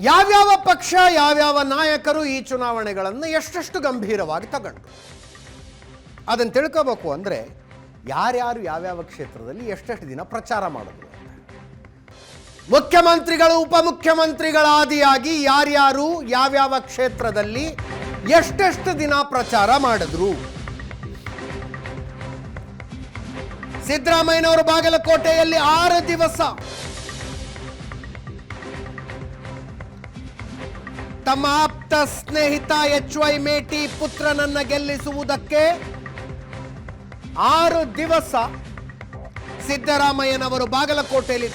ಯಾವ್ಯಾವ ಪಕ್ಷ ಯಾವ್ಯಾವ ನಾಯಕರು ಈ ಚುನಾವಣೆಗಳನ್ನು ಎಷ್ಟೆಷ್ಟು ಗಂಭೀರವಾಗಿ ತಗೊಂಡು ಅದನ್ನು ತಿಳ್ಕೋಬೇಕು ಅಂದರೆ ಯಾರ್ಯಾರು ಯಾವ್ಯಾವ ಕ್ಷೇತ್ರದಲ್ಲಿ ಎಷ್ಟೆಷ್ಟು ದಿನ ಪ್ರಚಾರ ಮಾಡಿದ್ರು. ಮುಖ್ಯಮಂತ್ರಿಗಳು ಉಪಮುಖ್ಯಮಂತ್ರಿಗಳ ಆದಿಯಾಗಿ ಯಾರ್ಯಾರು ಯಾವ್ಯಾವ ಕ್ಷೇತ್ರದಲ್ಲಿ ಎಷ್ಟೆಷ್ಟು ದಿನ ಪ್ರಚಾರ ಮಾಡಿದ್ರು. ಸಿದ್ದರಾಮಯ್ಯನವರು ಬಾಗಲಕೋಟೆಯಲ್ಲಿ 6 ದಿವಸ ತಮ್ಮ ಆಪ್ತ ಸ್ನೇಹಿತ HY ಮೇಟಿ ಪುತ್ರನನ್ನ ಗೆಲ್ಲಿಸುವುದಕ್ಕೆ 6 ದಿವಸ ಸಿದ್ದರಾಮಯ್ಯನವರು ಬಾಗಲಕೋಟೆಯಲ್ಲಿ,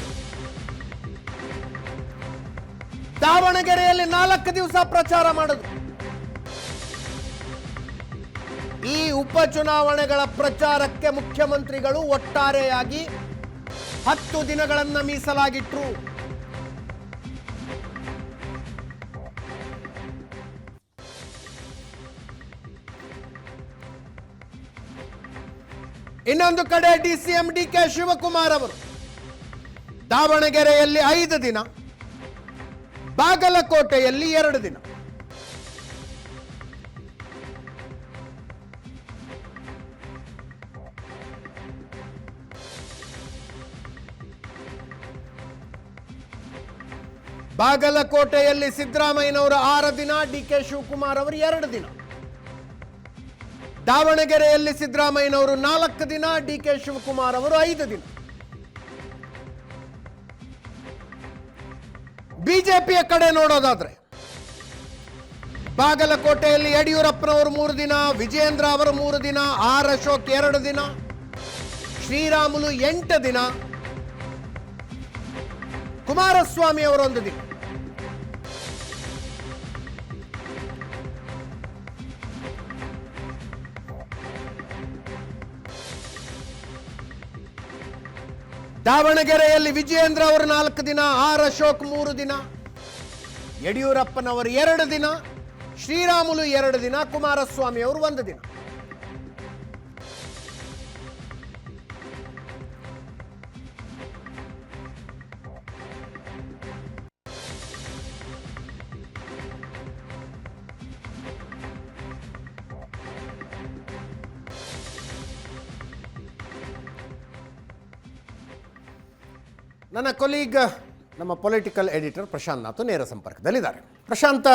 ದಾವಣಗೆರೆಯಲ್ಲಿ 4 ದಿವಸ ಪ್ರಚಾರ ಮಾಡಿದ್ರು. ಈ ಉಪಚುನಾವಣೆಗಳ ಪ್ರಚಾರಕ್ಕೆ ಮುಖ್ಯಮಂತ್ರಿಗಳು ಒಟ್ಟಾರೆಯಾಗಿ 10 ದಿನಗಳನ್ನು ಮೀಸಲಾಗಿಟ್ರು. ಇನ್ನೊಂದು ಕಡೆ DCM DK ಶಿವಕುಮಾರ್ ಅವರು ದಾವಣಗೆರೆಯಲ್ಲಿ 5 ದಿನ, ಬಾಗಲಕೋಟೆಯಲ್ಲಿ 2 ದಿನ. ಬಾಗಲಕೋಟೆಯಲ್ಲಿ ಸಿದ್ದರಾಮಯ್ಯನವರು 6 ದಿನ, DK ಶಿವಕುಮಾರ್ ಅವರು 2 ದಿನ. ದಾವಣಗೆರೆಯಲ್ಲಿ ಸಿದ್ದರಾಮಯ್ಯನವರು 4 ದಿನ, DK ಶಿವಕುಮಾರ್ ಅವರು 5 ದಿನ. ಬಿಜೆಪಿಯ ಕಡೆ ನೋಡೋದಾದ್ರೆ ಬಾಗಲಕೋಟೆಯಲ್ಲಿ ಯಡಿಯೂರಪ್ಪನವರು 3 ದಿನ, ವಿಜಯೇಂದ್ರ ಅವರು 3 ದಿನ, R ಅಶೋಕ್ 2 ದಿನ, ಶ್ರೀರಾಮುಲು 8 ದಿನ, ಕುಮಾರಸ್ವಾಮಿ ಅವರು 1 ದಿನ. ದಾವಣಗೆರೆಯಲ್ಲಿ ವಿಜಯೇಂದ್ರ ಅವರು 4 ದಿನ, R ಅಶೋಕ್ 3 ದಿನ, ಯಡಿಯೂರಪ್ಪನವರು 2 ದಿನ, ಶ್ರೀರಾಮುಲು 2 ದಿನ, ಕುಮಾರಸ್ವಾಮಿ ಅವರು 1 ದಿನ. ನನ್ನ ಕೊಲೀಗ್, ನಮ್ಮ ಪೊಲಿಟಿಕಲ್ ಎಡಿಟರ್ ಪ್ರಶಾಂತ್ ನಾಥ್ ನೇರ ಸಂಪರ್ಕದಲ್ಲಿದ್ದಾರೆ. ಪ್ರಶಾಂತ,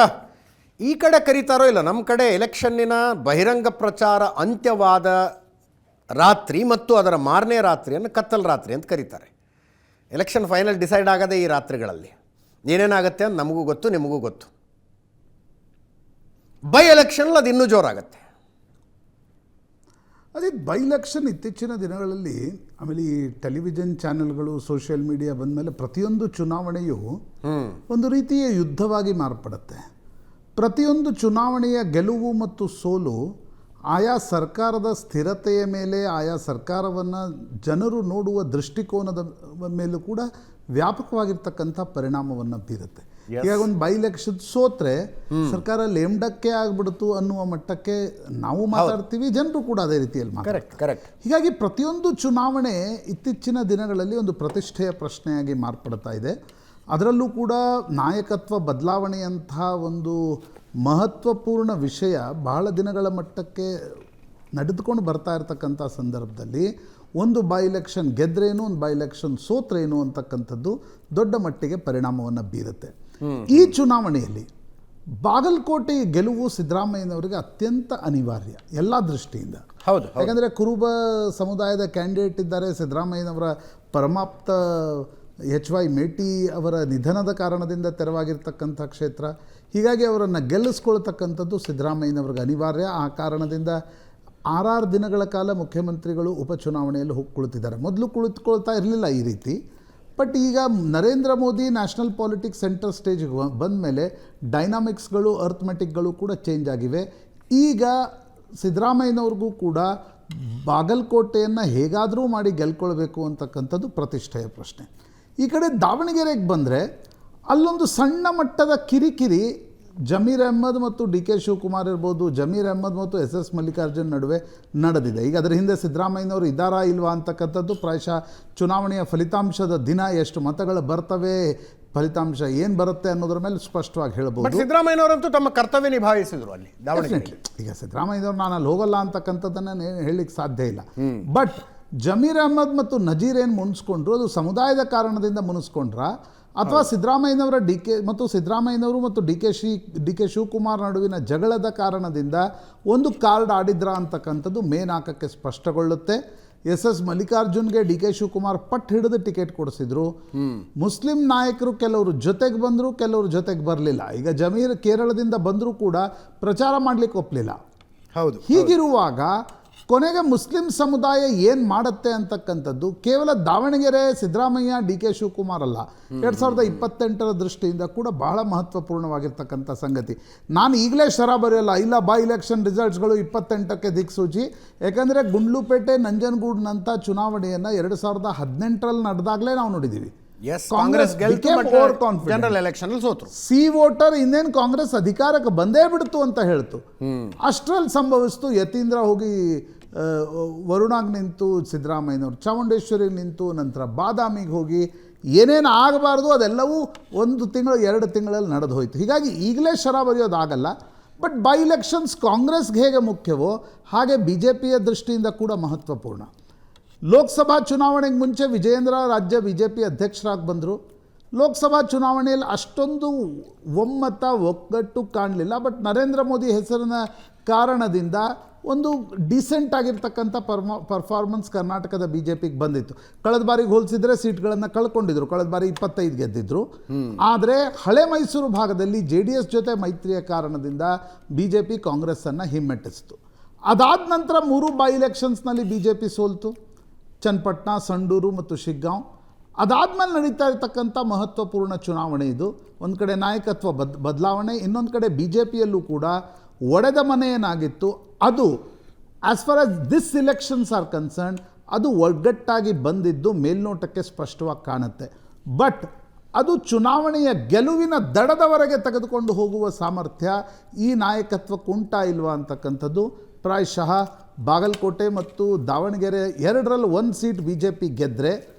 ಈ ಕಡೆ ಕರೀತಾರೋ ಇಲ್ಲ, ನಮ್ಮ ಕಡೆ ಎಲೆಕ್ಷನ್ನಿನ ಬಹಿರಂಗ ಪ್ರಚಾರ ಅಂತ್ಯವಾದ ರಾತ್ರಿ ಮತ್ತು ಅದರ ಮಾರನೇ ರಾತ್ರಿಯನ್ನು ಕತ್ತಲ ರಾತ್ರಿ ಅಂತ ಕರೀತಾರೆ. ಎಲೆಕ್ಷನ್ ಫೈನಲ್ ಡಿಸೈಡ್ ಆಗದೆ ಈ ರಾತ್ರಿಗಳಲ್ಲಿ ಏನೇನಾಗುತ್ತೆ ಅಂತ ನಮಗೂ ಗೊತ್ತು, ನಿಮಗೂ ಗೊತ್ತು. ಬೈ ಎಲೆಕ್ಷನ್ ಅದು ಇನ್ನೂ ಜೋರಾಗತ್ತೆ. ಅದೇ ಬೈ ಎಲೆಕ್ಷನ್ ಇತ್ತೀಚಿನ ದಿನಗಳಲ್ಲಿ, ಆಮೇಲೆ ಈ ಟೆಲಿವಿಷನ್ ಚಾನೆಲ್ಗಳು, ಸೋಷಿಯಲ್ ಮೀಡಿಯಾ ಬಂದಮೇಲೆ ಪ್ರತಿಯೊಂದು ಚುನಾವಣೆಯು ಒಂದು ರೀತಿಯ ಯುದ್ಧವಾಗಿ ಮಾರ್ಪಡುತ್ತೆ. ಪ್ರತಿಯೊಂದು ಚುನಾವಣೆಯ ಗೆಲುವು ಮತ್ತು ಸೋಲು ಆಯಾ ಸರ್ಕಾರದ ಸ್ಥಿರತೆಯ ಮೇಲೆ, ಆಯಾ ಸರ್ಕಾರವನ್ನು ಜನರು ನೋಡುವ ದೃಷ್ಟಿಕೋನದ ಮೇಲೂ ಕೂಡ ವ್ಯಾಪಕವಾಗಿರ್ತಕ್ಕಂಥ ಪರಿಣಾಮವನ್ನು ಬೀರುತ್ತೆ. ಈಗ ಒಂದು ಬೈ ಎಲೆಕ್ಷನ್ ಸೋತ್ರೆ ಸರ್ಕಾರ ಲೇಮ್ಡಕ್ಕೆ ಆಗ್ಬಿಡ್ತು ಅನ್ನುವ ಮಟ್ಟಕ್ಕೆ ನಾವು ಮಾತಾಡ್ತೀವಿ, ಜನರು ಕೂಡ ಅದೇ ರೀತಿಯಲ್ಲಿ ಮಾತಾಡ್ತಾರೆ. ಹೀಗಾಗಿ ಪ್ರತಿಯೊಂದು ಚುನಾವಣೆ ಇತ್ತೀಚಿನ ದಿನಗಳಲ್ಲಿ ಒಂದು ಪ್ರತಿಷ್ಠೆಯ ಪ್ರಶ್ನೆಯಾಗಿ ಮಾರ್ಪಡ್ತಾ ಇದೆ. ಅದರಲ್ಲೂ ಕೂಡ ನಾಯಕತ್ವ ಬದಲಾವಣೆಯಂತಹ ಒಂದು ಮಹತ್ವಪೂರ್ಣ ವಿಷಯ ಬಹಳ ದಿನಗಳ ಮಟ್ಟಕ್ಕೆ ನಡೆದುಕೊಂಡು ಬರ್ತಾ ಇರತಕ್ಕಂಥ ಸಂದರ್ಭದಲ್ಲಿ ಒಂದು ಬೈ ಎಲೆಕ್ಷನ್ ಗೆದ್ರೇನು, ಒಂದು ಬೈ ಎಲೆಕ್ಷನ್ ಸೋತ್ರೇನು ಅಂತಕ್ಕಂಥದ್ದು ದೊಡ್ಡ ಮಟ್ಟಿಗೆ ಪರಿಣಾಮವನ್ನು ಬೀರುತ್ತೆ. ಈ ಚುನಾವಣೆಯಲ್ಲಿ ಬಾಗಲಕೋಟೆ ಗೆಲುವು ಸಿದ್ದರಾಮಯ್ಯನವರಿಗೆ ಅತ್ಯಂತ ಅನಿವಾರ್ಯ ಎಲ್ಲ ದೃಷ್ಟಿಯಿಂದ. ಹೌದು, ಯಾಕಂದರೆ ಕುರುಬ ಸಮುದಾಯದ ಕ್ಯಾಂಡಿಡೇಟ್ ಇದ್ದಾರೆ. ಸಿದ್ದರಾಮಯ್ಯನವರ ಪರಮಾಪ್ತ HY ಮೇಟಿ ಅವರ ನಿಧನದ ಕಾರಣದಿಂದ ತೆರವಾಗಿರ್ತಕ್ಕಂಥ ಕ್ಷೇತ್ರ. ಹೀಗಾಗಿ ಅವರನ್ನು ಗೆಲ್ಲಿಸ್ಕೊಳ್ತಕ್ಕಂಥದ್ದು ಸಿದ್ದರಾಮಯ್ಯನವ್ರಿಗೆ ಅನಿವಾರ್ಯ. ಆ ಕಾರಣದಿಂದ 6 ದಿನಗಳ ಕಾಲ ಮುಖ್ಯಮಂತ್ರಿಗಳು ಉಪಚುನಾವಣೆಯಲ್ಲಿ ಹೋಗಿ ಕುಳಿತಿದ್ದಾರೆ. ಮೊದಲು ಕುಳಿತುಕೊಳ್ತಾ ಇರಲಿಲ್ಲ ಈ ರೀತಿ. ಬಟ್ ಈಗ Narendra Modi national politics centre ಸ್ಟೇಜ್ಗೆ ಬಂದ ಮೇಲೆ ಡೈನಾಮಿಕ್ಸ್ಗಳು, ಅರ್ಥಮೆಟಿಕ್ಗಳು ಕೂಡ ಚೇಂಜ್ ಆಗಿವೆ. ಈಗ ಸಿದ್ದರಾಮಯ್ಯನವ್ರಿಗೂ ಕೂಡ ಬಾಗಲಕೋಟೆಯನ್ನು ಹೇಗಾದರೂ ಮಾಡಿ ಗೆಲ್ಕೊಳ್ಬೇಕು ಅಂತಕ್ಕಂಥದ್ದು ಪ್ರತಿಷ್ಠೆಯ ಪ್ರಶ್ನೆ. ಈ ಕಡೆ ದಾವಣಗೆರೆಗೆ ಬಂದರೆ ಅಲ್ಲೊಂದು ಸಣ್ಣ ಮಟ್ಟದ ಕಿರಿಕಿರಿ ಜಮೀರ್ ಅಹ್ಮದ್ ಮತ್ತು DK ಶಿವಕುಮಾರ್ ಇರ್ಬೋದು, ಜಮೀರ್ ಅಹ್ಮದ್ ಮತ್ತು SS ಮಲ್ಲಿಕಾರ್ಜುನ್ ನಡುವೆ ನಡೆದಿದೆ. ಈಗ ಅದರ ಹಿಂದೆ ಸಿದ್ದರಾಮಯ್ಯನವರು ಇದ್ದಾರಾ ಇಲ್ವಾ ಅಂತಕ್ಕಂಥದ್ದು ಪ್ರಾಯಶಃ ಚುನಾವಣೆಯ ಫಲಿತಾಂಶದ ದಿನ ಎಷ್ಟು ಮತಗಳು ಬರ್ತವೆ, ಫಲಿತಾಂಶ ಏನು ಬರುತ್ತೆ ಅನ್ನೋದ್ರ ಮೇಲೆ ಸ್ಪಷ್ಟವಾಗಿ ಬಟ್ ಹೇಳ್ಬೋದು. ಸಿದ್ದರಾಮಯ್ಯನವರಂತೂ ತಮ್ಮ ಕರ್ತವ್ಯ ನಿಭಾಯಿಸಿದ್ರು ಅಲ್ಲಿ ದಾವಣಗೆರೆ. ಈಗ ಸಿದ್ದರಾಮಯ್ಯನವ್ರು ನಾನು ಅಲ್ಲಿ ಹೋಗಲ್ಲ ಅಂತಕ್ಕಂಥದ್ದನ್ನು ಹೇಳಲಿಕ್ಕೆ ಸಾಧ್ಯ ಇಲ್ಲ. ಬಟ್ ಜಮೀರ್ ಅಹ್ಮದ್ ಮತ್ತು ನಜೀರ್ ಏನು ಮುನಿಸ್ಕೊಂಡ್ರು ಅದು ಸಮುದಾಯದ ಕಾರಣದಿಂದ ಮುನಿಸ್ಕೊಂಡ್ರ ಅಥವಾ ಸಿದ್ದರಾಮಯ್ಯನವರ ಸಿದ್ದರಾಮಯ್ಯನವರು ಮತ್ತು ಡಿ ಕೆ ಶಿವಕುಮಾರ್ ನಡುವಿನ ಜಗಳದ ಕಾರಣದಿಂದ ಒಂದು ಕಾರ್ಡ್ ಆಡಿದ್ರ ಅಂತಕ್ಕಂಥದ್ದು ಮೇನ್ ಹಾಕಕ್ಕೆ ಸ್ಪಷ್ಟಗೊಳ್ಳುತ್ತೆ. ಎಸ್ ಮಲ್ಲಿಕಾರ್ಜುನ್ಗೆ ಡಿ ಕೆ ಶಿವಕುಮಾರ್ ಪಟ್ಟು ಹಿಡಿದು ಟಿಕೆಟ್ ಕೊಡಿಸಿದ್ರು. ಮುಸ್ಲಿಂ ನಾಯಕರು ಕೆಲವರು ಜೊತೆಗೆ ಬಂದರು, ಕೆಲವರು ಜೊತೆಗೆ ಬರಲಿಲ್ಲ. ಈಗ ಜಮೀರ್ ಕೇರಳದಿಂದ ಬಂದರೂ ಕೂಡ ಪ್ರಚಾರ ಮಾಡಲಿಕ್ಕೆ ಒಪ್ಪಲಿಲ್ಲ. ಹೌದು. ಹೀಗಿರುವಾಗ ಕೊನೆಗೆ ಮುಸ್ಲಿಂ ಸಮುದಾಯ ಏನು ಮಾಡುತ್ತೆ ಅಂತಕ್ಕಂಥದ್ದು ಕೇವಲ ದಾವಣಗೆರೆ ಸಿದ್ದರಾಮಯ್ಯ ಡಿ ಕೆ ಶಿವಕುಮಾರ್ ಅಲ್ಲ, 2028 ದೃಷ್ಟಿಯಿಂದ ಕೂಡ ಬಹಳ ಮಹತ್ವಪೂರ್ಣವಾಗಿರ್ತಕ್ಕಂಥ ಸಂಗತಿ. ನಾನು ಈಗಲೇ ಶರ ಬರೆಯಲ್ಲ, ಇಲ್ಲ ಬೈ ಎಲೆಕ್ಷನ್ ರಿಸಲ್ಟ್ಸ್ಗಳು 28ಕ್ಕೆ ದಿಕ್ಸೂಚಿ. ಯಾಕಂದರೆ ಗುಂಡ್ಲುಪೇಟೆ ನಂಜನಗೂಡಿನಂಥ ಚುನಾವಣೆಯನ್ನು 2018 ನಡೆದಾಗಲೇ ನಾವು ನೋಡಿದ್ದೀವಿ. ಕಾಂಗ್ರೆಸ್ ಜನರಲ್ ಎಲೆಕ್ಷನ್ ಸೋತರು. ಸಿ ವೋಟರ್ ಇನ್ನೇನು ಕಾಂಗ್ರೆಸ್ ಅಧಿಕಾರಕ್ಕೆ ಬಂದೇ ಬಿಡ್ತು ಅಂತ ಹೇಳ್ತು. ಅಷ್ಟರಲ್ಲಿ ಸಂಭವಿಸ್ತು. ಯತೀಂದ್ರ ಹೋಗಿ ವರುಣಾಗ್ ನಿಂತು ಸಿದ್ದರಾಮಯ್ಯನವರು, ಚಾಮುಂಡೇಶ್ವರಿಗೆ ನಿಂತು, ನಂತರ ಬಾದಾಮಿಗೆ ಹೋಗಿ ಏನೇನು ಆಗಬಾರ್ದು ಅದೆಲ್ಲವೂ 1 ತಿಂಗಳು 2 ತಿಂಗಳಲ್ಲಿ ನಡೆದು ಹೋಯಿತು. ಹೀಗಾಗಿ ಈಗಲೇ ಶರ ಬರೆಯೋದಾಗಲ್ಲ. ಬಟ್ ಬೈ ಎಲೆಕ್ಷನ್ಸ್ ಕಾಂಗ್ರೆಸ್ಗೆ ಹೇಗೆ ಮುಖ್ಯವೋ ಹಾಗೆ BJPಯ ದೃಷ್ಟಿಯಿಂದ ಕೂಡ ಮಹತ್ವಪೂರ್ಣ. ಲೋಕಸಭಾ ಚುನಾವಣೆಗೆ ಮುಂಚೆ ವಿಜಯೇಂದ್ರ ರಾಜ್ಯ BJP ಅಧ್ಯಕ್ಷರಾಗಿ ಬಂದರು. ಲೋಕಸಭಾ ಚುನಾವಣೆಯಲ್ಲಿ ಅಷ್ಟೊಂದು ಒಗ್ಗಟ್ಟು ಕಾಣಲಿಲ್ಲ. ಬಟ್ ನರೇಂದ್ರ ಮೋದಿ ಹೆಸರಿನ ಕಾರಣದಿಂದ ಒಂದು ಡೀಸೆಂಟ್ ಆಗಿರ್ತಕ್ಕಂಥ ಪರ್ಫಾರ್ಮೆನ್ಸ್ ಕರ್ನಾಟಕದ BJPಗೆ ಬಂದಿತ್ತು. ಕಳೆದ ಬಾರಿಗೆ ಹೋಲಿಸಿದರೆ ಸೀಟ್ಗಳನ್ನು ಕಳ್ಕೊಂಡಿದ್ರು. ಕಳೆದ ಬಾರಿ 25 ಗೆದ್ದಿದ್ರು. ಆದರೆ ಹಳೆ ಮೈಸೂರು ಭಾಗದಲ್ಲಿ JDS ಜೊತೆ ಮೈತ್ರಿಯ ಕಾರಣದಿಂದ BJP ಕಾಂಗ್ರೆಸ್ಸನ್ನು ಹಿಮ್ಮೆಟ್ಟಿಸಿತು. ಅದಾದ ನಂತರ 3 ಬೈ ಎಲೆಕ್ಷನ್ಸ್ನಲ್ಲಿ BJP ಸೋಲ್ತು. ಚನ್ನಪಟ್ಟಣ, ಸಂಡೂರು ಮತ್ತು ಶಿಗ್ಗಾಂವ್. ಅದಾದಮೇಲೆ ನಡೀತಾ ಇರತಕ್ಕಂಥ ಮಹತ್ವಪೂರ್ಣ ಚುನಾವಣೆ ಇದು. ಒಂದು ಕಡೆ ನಾಯಕತ್ವ ಬದಲಾವಣೆ, ಇನ್ನೊಂದು ಕಡೆ BJPಯಲ್ಲೂ ಕೂಡ ಒಡೆದ ಮನೆ ಏನಾಗಿತ್ತು ಅದು as far as this elections R concern ಅದು ಒಗ್ಗಟ್ಟಾಗಿ ಬಂದಿದ್ದು ಮೇಲ್ನೋಟಕ್ಕೆ ಸ್ಪಷ್ಟವಾಗಿ ಕಾಣುತ್ತೆ. ಬಟ್ ಅದು ಚುನಾವಣೆಯ ಗೆಲುವಿನ ದಡದವರೆಗೆ ತೆಗೆದುಕೊಂಡು ಹೋಗುವ ಸಾಮರ್ಥ್ಯ ಈ ನಾಯಕತ್ವಕ್ಕೆ ಉಂಟಾ ಇಲ್ವಾ ಅಂತಕ್ಕಂಥದ್ದು ಪ್ರಾಯಶಃ ಬಾಗಲಕೋಟೆ ಮತ್ತು ದಾವಣಗೆರೆ 2ರಲ್ಲಿ 1 ಸೀಟ್ BJP ಗೆದ್ದರೆ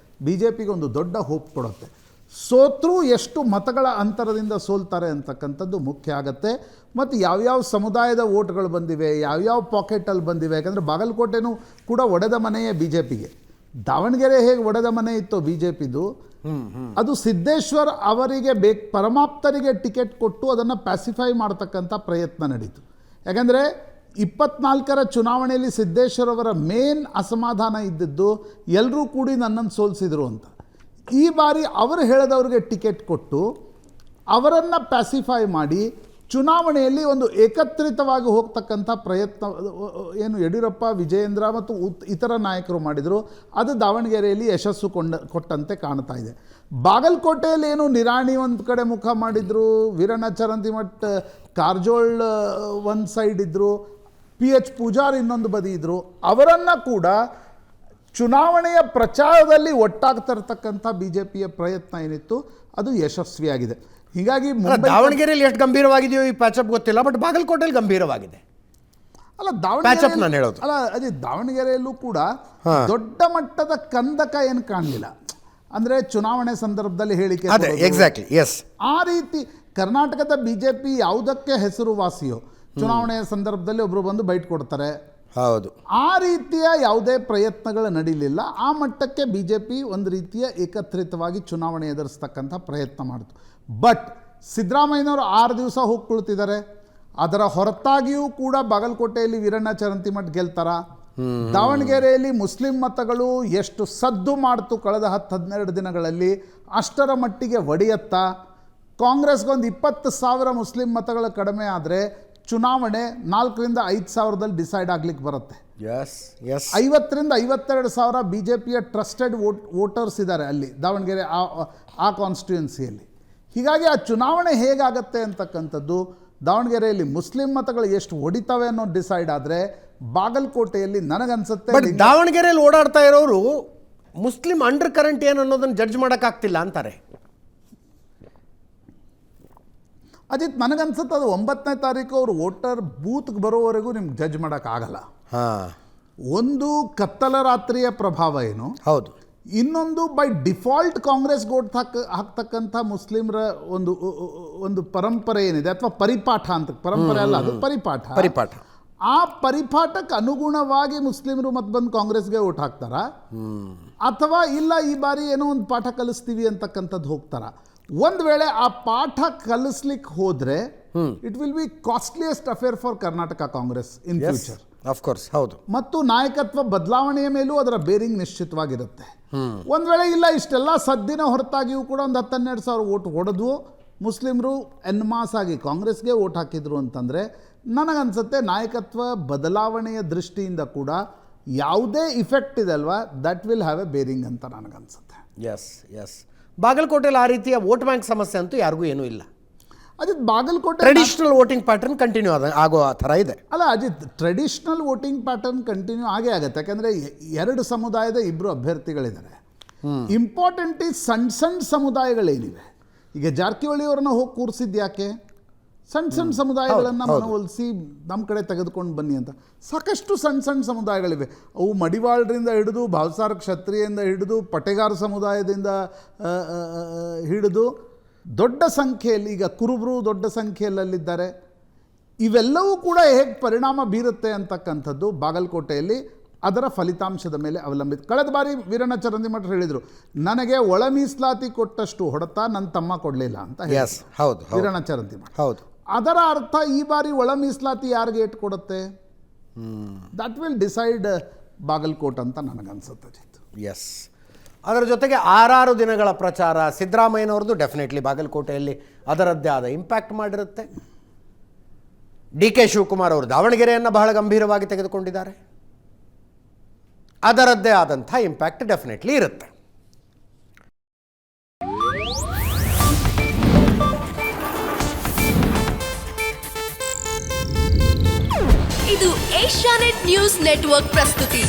BJPಗೆ ಒಂದು ದೊಡ್ಡ ಹೋಪ್ ಕೊಡುತ್ತೆ. ಸೋತ್ರೂ ಎಷ್ಟು ಮತಗಳ ಅಂತರದಿಂದ ಸೋಲ್ತಾರೆ ಅಂತಕ್ಕಂಥದ್ದು ಮುಖ್ಯ ಆಗುತ್ತೆ. ಮತ್ತು ಯಾವ್ಯಾವ ಸಮುದಾಯದ ವೋಟ್ಗಳು ಬಂದಿವೆ, ಯಾವ್ಯಾವ ಪಾಕೆಟಲ್ಲಿ ಬಂದಿವೆ. ಯಾಕಂದರೆ ಬಾಗಲಕೋಟೆನೂ ಕೂಡ ಒಡೆದ ಮನೆಯೇ BJPಗೆ. ದಾವಣಗೆರೆ ಹೇಗೆ ಒಡೆದ ಮನೆ ಇತ್ತು BJPದು, ಅದು ಸಿದ್ದೇಶ್ವರ್ ಅವರಿಗೆ ಪರಮಾಪ್ತರಿಗೆ ಟಿಕೆಟ್ ಕೊಟ್ಟು ಅದನ್ನು ಪ್ಯಾಸಿಫೈ ಮಾಡ್ತಕ್ಕಂಥ ಪ್ರಯತ್ನ ನಡೀತು. ಯಾಕಂದರೆ 24ರ ಚುನಾವಣೆಯಲ್ಲಿ ಸಿದ್ದೇಶ್ವರ್ ಅವರ ಮೇನ್ ಅಸಮಾಧಾನ ಇದ್ದಿದ್ದು ಎಲ್ಲರೂ ಕೂಡಿ ನನ್ನನ್ನು ಸೋಲಿಸಿದರು ಅಂತ. ಈ ಬಾರಿ ಅವರು ಹೇಳಿದವ್ರಿಗೆ ಟಿಕೆಟ್ ಕೊಟ್ಟು ಅವರನ್ನು ಪ್ಯಾಸಿಫೈ ಮಾಡಿ ಚುನಾವಣೆಯಲ್ಲಿ ಒಂದು ಏಕತ್ರಿತವಾಗಿ ಹೋಗ್ತಕ್ಕಂಥ ಪ್ರಯತ್ನ ಏನು ಯಡಿಯೂರಪ್ಪ, ವಿಜಯೇಂದ್ರ ಮತ್ತು ಇತರ ನಾಯಕರು ಮಾಡಿದರು. ಅದು ದಾವಣಗೆರೆಯಲ್ಲಿ ಯಶಸ್ಸು ಕೊಟ್ಟಂತೆ ಕಾಣ್ತಾ ಇದೆ. ಬಾಗಲಕೋಟೆಯಲ್ಲಿ ಏನು ನಿರಾಣಿ ಒಂದು ಕಡೆ ಮುಖ ಮಾಡಿದರು, ವೀರಣ್ಣ ಚರಂತಿಮಠ್, ಕಾರಜೋಳ್ ಒಂದು ಸೈಡ್ ಇದ್ದರು, PH ಪೂಜಾರ್ ಇನ್ನೊಂದು ಬದಿ ಇದ್ದರು. ಅವರನ್ನು ಕೂಡ ಚುನಾವಣೆಯ ಪ್ರಚಾರದಲ್ಲಿ ಒಟ್ಟಾಗ್ತಿರ್ತಕ್ಕಂಥ BJPಯ ಪ್ರಯತ್ನ ಏನಿತ್ತು ಅದು ಯಶಸ್ವಿಯಾಗಿದೆ. ಹೀಗಾಗಿ ದಾವಣಗೆರೆಯಲ್ಲಿ ಎಷ್ಟು ಗಂಭೀರವಾಗಿದೆಯೋ ಈ ಪ್ಯಾಚಪ್ ಗೊತ್ತಿಲ್ಲ, ಬಟ್ ಬಾಗಲಕೋಟೆಯಲ್ಲಿ ಗಂಭೀರವಾಗಿದೆ. ಅಲ್ಲ ಅದೇ ದಾವಣಗೆರೆಯಲ್ಲೂ ಕೂಡ ದೊಡ್ಡ ಮಟ್ಟದ ಕಂದಕ ಏನು ಕಾಣಲಿಲ್ಲ. ಅಂದರೆ ಚುನಾವಣೆ ಸಂದರ್ಭದಲ್ಲಿ ಹೇಳಿಕೆ ಎಕ್ಸಾಕ್ಟ್ಲಿ ಎಸ್ ಆ ರೀತಿ ಕರ್ನಾಟಕದ BJP ಯಾವುದಕ್ಕೆ ಹೆಸರುವಾಸಿಯೋ ಚುನಾವಣೆಯ ಸಂದರ್ಭದಲ್ಲಿ ಒಬ್ಬರು ಬಂದು ಬೈಟ್ ಕೊಡ್ತಾರೆ. ಹೌದು, ಆ ರೀತಿಯ ಯಾವುದೇ ಪ್ರಯತ್ನಗಳು ನಡೀಲಿಲ್ಲ. ಆ ಮಟ್ಟಕ್ಕೆ BJP ಒಂದು ರೀತಿಯ ಏಕತ್ರಿತವಾಗಿ ಚುನಾವಣೆ ಎದುರಿಸ್ತಕ್ಕಂಥ ಪ್ರಯತ್ನ ಮಾಡಿತು. ಬಟ್ ಸಿದ್ದರಾಮಯ್ಯನವರು 6 ದಿವಸ ಹೋಗಿ ಕುಳಿತಿದ್ದಾರೆ. ಅದರ ಹೊರತಾಗಿಯೂ ಕೂಡ ಬಾಗಲಕೋಟೆಯಲ್ಲಿ ವೀರಣ್ಣ ಚರಂತಿಮಠ್ ಗೆಲ್ತಾರ. ದಾವಣಗೆರೆಯಲ್ಲಿ ಮುಸ್ಲಿಂ ಮತಗಳು ಎಷ್ಟು ಸದ್ದು ಮಾಡ್ತು ಕಳೆದ 10-12 ದಿನಗಳಲ್ಲಿ, ಅಷ್ಟರ ಮಟ್ಟಿಗೆ ಒಡೆಯತ್ತಾ. ಕಾಂಗ್ರೆಸ್ಗೊಂದು 20,000 ಮುಸ್ಲಿಂ ಮತಗಳು ಕಡಿಮೆ ಆದರೆ ಚುನಾವಣೆ 4,000-5,000ದಲ್ಲಿ ಡಿಸೈಡ್ ಆಗ್ಲಿಕ್ಕೆ ಬರುತ್ತೆ. 50,000-52,000 BJPಯ ಟ್ರಸ್ಟೆಡ್ ವೋಟರ್ಸ್ ಇದ್ದಾರೆ ಅಲ್ಲಿ ದಾವಣಗೆರೆ ಆ ಕಾನ್ಸ್ಟಿಟ್ಯೂನ್ಸಿಯಲ್ಲಿ. ಹೀಗಾಗಿ ಆ ಚುನಾವಣೆ ಹೇಗಾಗತ್ತೆ ಅಂತಕ್ಕಂಥದ್ದು ದಾವಣಗೆರೆಯಲ್ಲಿ ಮುಸ್ಲಿಂ ಮತಗಳು ಎಷ್ಟು ಹೊಡಿತವೆ ಅನ್ನೋದು ಡಿಸೈಡ್ ಆದರೆ, ಬಾಗಲಕೋಟೆಯಲ್ಲಿ ನನಗನ್ಸುತ್ತೆ ಬಟ್ ದಾವಣಗೆರೆಯಲ್ಲಿ ಓಡಾಡ್ತಾ ಇರೋರು ಮುಸ್ಲಿಂ ಅಂಡರ್ ಕರೆಂಟ್ ಏನು ಅನ್ನೋದನ್ನು ಜಡ್ಜ್ ಮಾಡೋಕ್ಕಾಗ್ತಿಲ್ಲ ಅಂತಾರೆ. ಅಜಿತ್, ನನಗನ್ಸುತ್ತೆ ಅದು 9ನೇ ತಾರೀಕು ಅವರು ವೋಟರ್ ಬೂತ್ಗೆ ಬರೋವರೆಗೂ ನಿಮ್ಗೆ ಜಡ್ಜ್ ಮಾಡೋಕ್ಕಾಗಲ್ಲ. ಒಂದು ಕತ್ತಲ ರಾತ್ರಿಯ ಪ್ರಭಾವ ಏನು, ಹೌದು, ಇನ್ನೊಂದು ಬೈ ಡಿಫಾಲ್ಟ್ ಕಾಂಗ್ರೆಸ್ಗೆ ಓಟ್ ಹಾಕ್ತಕ್ಕಂಥ ಮುಸ್ಲಿಮರ ಒಂದು ಪರಂಪರೆ ಏನಿದೆ, ಅಥವಾ ಪರಿಪಾಠ ಅಂತ, ಪರಂಪರೆ ಅಲ್ಲ ಅದು ಪರಿಪಾಠ. ಆ ಪರಿಪಾಠಕ್ಕೆ ಅನುಗುಣವಾಗಿ ಮುಸ್ಲಿಮರು ಮತ್ತೆ ಬಂದು ಕಾಂಗ್ರೆಸ್ಗೆ ಓಟ್ ಹಾಕ್ತಾರ, ಅಥವಾ ಇಲ್ಲ ಈ ಬಾರಿ ಏನೋ ಒಂದು ಪಾಠ ಕಲಿಸ್ತೀವಿ ಅಂತಕ್ಕಂಥದ್ದು ಹೋಗ್ತಾರ. ಒಂದು ವೇಳೆ ಆ ಪಾಠ ಕಲಿಸ್ಲಿಕ್ಕೆ ಹೋದ್ರೆ it will be costliest affair for Karnataka Congress in future. Of course, ಹೌದು. ಮತ್ತು ನಾಯಕತ್ವ ಬದಲಾವಣೆಯ ಮೇಲೂ ಅದರ ಬೇರಿಂಗ್ ನಿಶ್ಚಿತವಾಗಿರುತ್ತೆ. ಒಂದು ವೇಳೆ ಇಲ್ಲ ಇಷ್ಟೆಲ್ಲ ಸದ್ದಿನ ಹೊರತಾಗಿಯೂ ಕೂಡ ಒಂದು 10-12 ಸಾವಿರ ಓಟ್ ಹೊಡೆದು ಮುಸ್ಲಿಮರು ಎನ್ಮಾಸ್ ಆಗಿ ಕಾಂಗ್ರೆಸ್ಗೆ ಓಟ್ ಹಾಕಿದ್ರು ಅಂತಂದರೆ ನನಗನ್ಸುತ್ತೆ ನಾಯಕತ್ವ ಬದಲಾವಣೆಯ ದೃಷ್ಟಿಯಿಂದ ಕೂಡ ಯಾವುದೇ ಇಫೆಕ್ಟ್ ಇದೆ ಅಲ್ವಾ, that will have A bearing ಅಂತ ನನಗನ್ಸುತ್ತೆ. ಎಸ್ ಬಾಗಲಕೋಟೆಯಲ್ಲಿ ಆ ರೀತಿಯ ವೋಟ್ ಬ್ಯಾಂಕ್ ಸಮಸ್ಯೆ ಅಂತೂ ಯಾರಿಗೂ ಏನೂ ಇಲ್ಲ. Ajit, Bagalkot traditional voting pattern continue ಆಗೋ ಆ ಥರ ಇದೆ. ಅಲ್ಲ Ajit, traditional voting pattern continue ಆಗೇ ಆಗುತ್ತೆ. ಯಾಕಂದರೆ 2 ಸಮುದಾಯದ 2 ಅಭ್ಯರ್ಥಿಗಳಿದ್ದಾರೆ. ಇಂಪಾರ್ಟೆಂಟ್ ಈ ಸಣ್ಣ ಸಮುದಾಯಗಳೇನಿವೆ, ಈಗ ಜಾರಕಿಹೊಳಿ ಅವ್ರನ್ನ ಹೋಗಿ ಕೂರಿಸಿದ್ದು ಯಾಕೆ? ಸಣ್ಣ ಸಮುದಾಯಗಳನ್ನು ಮನವೊಲಿಸಿ ನಮ್ಮ ಕಡೆ ತೆಗೆದುಕೊಂಡು ಬನ್ನಿ ಅಂತ. ಸಾಕಷ್ಟು ಸಣ್ಣ ಸಮುದಾಯಗಳಿವೆ. ಅವು ಮಡಿವಾಳರಿಂದ ಹಿಡಿದು ಭಾವಸಾರ ಕ್ಷತ್ರಿಯಿಂದ ಹಿಡಿದು ಪಟೇಗಾರ ಸಮುದಾಯದಿಂದ ಹಿಡಿದು ದೊಡ್ಡ ಸಂಖ್ಯೆಯಲ್ಲಿ, ಈಗ ಕುರುಬರು ದೊಡ್ಡ ಸಂಖ್ಯೆಯಲ್ಲಿದ್ದಾರೆ. ಇವೆಲ್ಲವೂ ಕೂಡ ಹೇಗೆ ಪರಿಣಾಮ ಬೀರುತ್ತೆ ಅಂತಕ್ಕಂಥದ್ದು ಬಾಗಲಕೋಟೆಯಲ್ಲಿ ಅದರ ಫಲಿತಾಂಶದ ಮೇಲೆ ಅವಲಂಬಿತ. ಕಳೆದ ಬಾರಿ ವೀರಣ್ಣ ಚರಂದಿಮಠ ಹೇಳಿದರು, ನನಗೆ ಒಳ ಮೀಸಲಾತಿ ಕೊಟ್ಟಷ್ಟು ಹೊಡೆತ ನನ್ನ ತಮ್ಮ ಕೊಡಲಿಲ್ಲ ಅಂತ ಹೌದು ವೀರಣ್ಣ ಚರಂದಿಮಠ. ಹೌದು. ಅದರ ಅರ್ಥ ಈ ಬಾರಿ ಒಳ ಮೀಸಲಾತಿ ಯಾರಿಗೆ ಏಟ್ ಕೊಡುತ್ತೆ, ದಟ್ ವಿಲ್ ಡಿಸೈಡ್ ಬಾಗಲಕೋಟ್ ಅಂತ ನನಗನ್ಸುತ್ತೆ. ಎಸ್. ಅದರ ಜೊತೆಗೆ 6 ದಿನಗಳ ಪ್ರಚಾರ ಸಿದ್ದರಾಮಯ್ಯನವ್ರದ್ದು ಡೆಫಿನೆಟ್ಲಿ ಬಾಗಲಕೋಟೆಯಲ್ಲಿ ಅದರದ್ದೇ ಆದ ಇಂಪ್ಯಾಕ್ಟ್ ಮಾಡಿರುತ್ತೆ. DK ಶಿವಕುಮಾರ್ ಅವರು ದಾವಣಗೆರೆಯನ್ನು ಬಹಳ ಗಂಭೀರವಾಗಿ ತೆಗೆದುಕೊಂಡಿದ್ದಾರೆ, ಅದರದ್ದೇ ಆದಂಥ ಇಂಪ್ಯಾಕ್ಟ್ ಡೆಫಿನೆಟ್ಲಿ ಇರುತ್ತೆ. ಇದು ಏಷ್ಯಾನೆಟ್ ನ್ಯೂಸ್ ನೆಟ್ವರ್ಕ್ ಪ್ರಸ್ತುತಿ.